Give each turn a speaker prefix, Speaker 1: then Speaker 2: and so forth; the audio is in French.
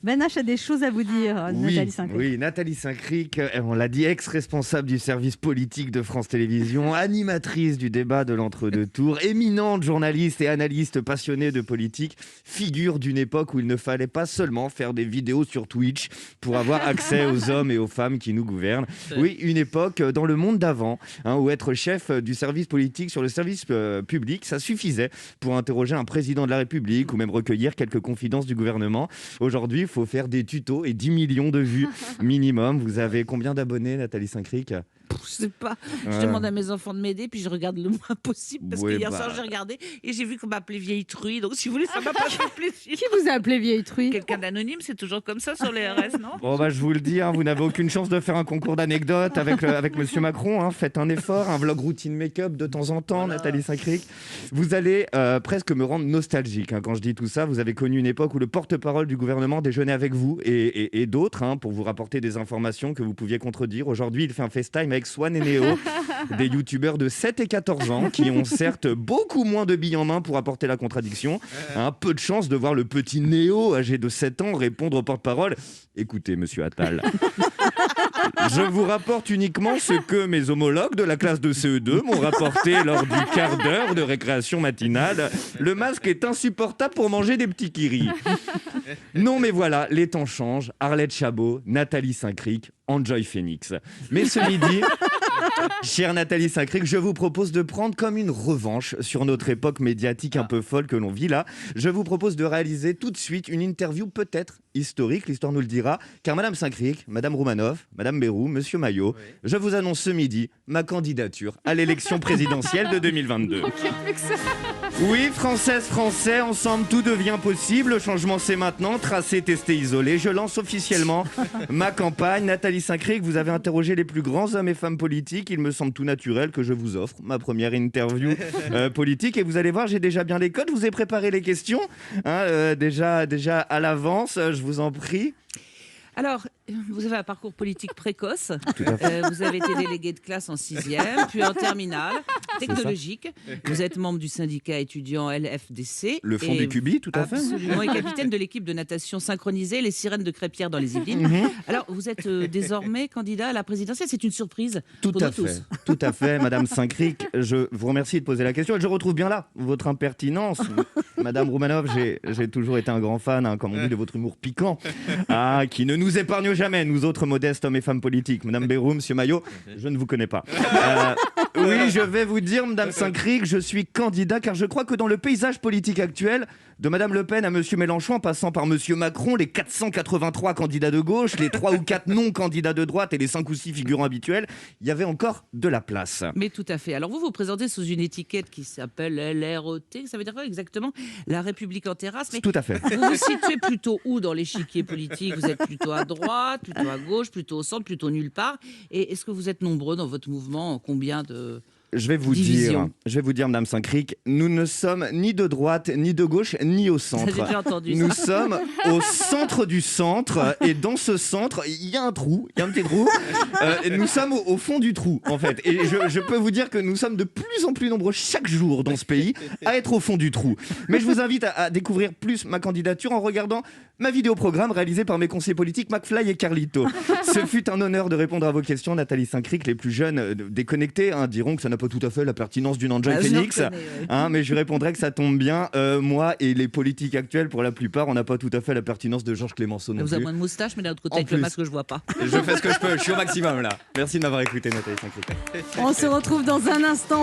Speaker 1: Ben H a des choses à vous dire, Nathalie Saint-Cric.
Speaker 2: Oui, Nathalie Saint-Cric, on l'a dit, ex-responsable du service politique de France Télévisions, animatrice du débat de l'entre-deux tours, éminente journaliste et analyste passionnée de politique, figure d'une époque où il ne fallait pas seulement faire des vidéos sur Twitch pour avoir accès aux hommes et aux femmes qui nous gouvernent. Oui, une époque dans le monde d'avant, où être chef du service politique sur le service public, ça suffisait pour interroger un président de la République ou même recueillir quelques confidences du gouvernement. Aujourd'hui, il faut faire des tutos et 10 millions de vues minimum. Vous avez combien d'abonnés, Nathalie Saint-Cric ?
Speaker 3: Je sais pas. Je demande à mes enfants de m'aider, puis je regarde le moins possible. Parce que hier soir, j'ai regardé et j'ai vu qu'on m'appelait vieille truie. Donc, si vous voulez, ça m'a pas fait plaisir.
Speaker 1: Qui vous a appelé vieille truie ?
Speaker 3: Quelqu'un d'anonyme, c'est toujours comme ça sur les RS, non ?
Speaker 2: Bon, je vous le dis, vous n'avez aucune chance de faire un concours d'anecdotes avec Monsieur Macron. Faites un effort, un vlog routine make-up de temps en temps, voilà. Nathalie Saint-Cric. Vous allez presque me rendre nostalgique quand je dis tout ça. Vous avez connu une époque où le porte-parole du gouvernement déjeunait avec vous et d'autres pour vous rapporter des informations que vous pouviez contredire. Aujourd'hui, il fait un FaceTime avec Swan et Néo. Des youtubeurs de 7 et 14 ans qui ont certes beaucoup moins de billes en main pour apporter la contradiction. Peu de chance de voir le petit Néo, âgé de 7 ans, répondre au porte-parole. Écoutez, monsieur Attal, je vous rapporte uniquement ce que mes homologues de la classe de CE2 m'ont rapporté lors du quart d'heure de récréation matinale. Le masque est insupportable pour manger des petits kiris. Non, mais voilà, les temps changent. Arlette Chabot, Nathalie Saint-Cric, Enjoy Phoenix. Mais ce midi, chère Nathalie Saint-Cric, je vous propose de prendre comme une revanche sur notre époque médiatique un peu folle que l'on vit là. Je vous propose de réaliser tout de suite une interview peut-être historique, l'histoire nous le dira, car Madame Saint-Cric, Madame Roumanoff, Madame Bayrou, Monsieur Maillot, je vous annonce ce midi ma candidature à l'élection présidentielle de 2022. Oui, Françaises, Français, ensemble tout devient possible. Le changement c'est maintenant, tracé, testé, isolé. Je lance officiellement ma campagne. Nathalie Saint-Cric, vous avez interrogé les plus grands hommes et femmes politiques. Il me semble tout naturel que je vous offre ma première interview politique. Et vous allez voir, j'ai déjà bien les codes. Je vous ai préparé les questions, déjà à l'avance. Je vous en prie.
Speaker 3: Alors, vous avez un parcours politique précoce. Vous avez été délégué de classe en 6e, puis en terminale, technologique. Vous êtes membre du syndicat étudiant LFDC.
Speaker 2: Le fond du Cubi, tout à fait.
Speaker 3: Absolument, et capitaine de l'équipe de natation synchronisée, les Sirènes de Crépierre dans les Yvelines. Alors, vous êtes désormais candidat à la présidentielle. C'est une surprise
Speaker 2: pour nous tous. Tout à fait, Madame Saint-Cric. Je vous remercie de poser la question. Et je retrouve bien là votre impertinence. Madame Roumanoff, j'ai toujours été un grand fan, comme on dit, de votre humour piquant, qui ne nous épargne jamais, nous autres modestes hommes et femmes politiques. Madame Bayrou, Monsieur Maillot, je ne vous connais pas. Oui, je vais vous dire, Madame Saint-Cric, je suis candidat car je crois que dans le paysage politique actuel, de Madame Le Pen à Monsieur Mélenchon, en passant par Monsieur Macron, les 483 candidats de gauche, les 3 ou 4 non-candidats de droite et les 5 ou 6 figurants habituels, il y avait encore de la place.
Speaker 3: Mais tout à fait. Alors vous vous présentez sous une étiquette qui s'appelle LRET. Ça veut dire quoi exactement ? La République en terrasse. Mais
Speaker 2: tout à fait.
Speaker 3: Vous vous situez plutôt où dans l'échiquier politique ? Vous êtes plutôt à droite, plutôt à gauche, plutôt au centre, plutôt nulle part. Et est-ce que vous êtes nombreux dans votre mouvement ? Combien de...
Speaker 2: Je vais vous dire, Madame Saint-Cric, nous ne sommes ni de droite, ni de gauche, ni au centre.
Speaker 3: J'ai déjà entendu
Speaker 2: nous sommes au centre du centre, et dans ce centre, il y a un trou, il y a un petit trou. Nous sommes au fond du trou, en fait. Et je peux vous dire que nous sommes de plus en plus nombreux chaque jour dans ce pays à être au fond du trou. Mais je vous invite à découvrir plus ma candidature en regardant ma vidéo-programme réalisée par mes conseillers politiques McFly et Carlito. Ce fut un honneur de répondre à vos questions, Nathalie Saint-Cric. Les plus jeunes déconnectés diront que ça n'a pas tout à fait la pertinence d'une Enjoy Phoenix, mais je répondrai que ça tombe bien. Moi et les politiques actuels, pour la plupart, on n'a pas tout à fait la pertinence de Georges Clémenceau non plus.
Speaker 3: Vous avez moins de moustache, mais d'un autre côté, avec le masque, je vois pas.
Speaker 2: Je fais ce que je peux, je suis au maximum là. Merci de m'avoir écouté, Nathalie Saint-Cric.
Speaker 1: On se retrouve dans un instant.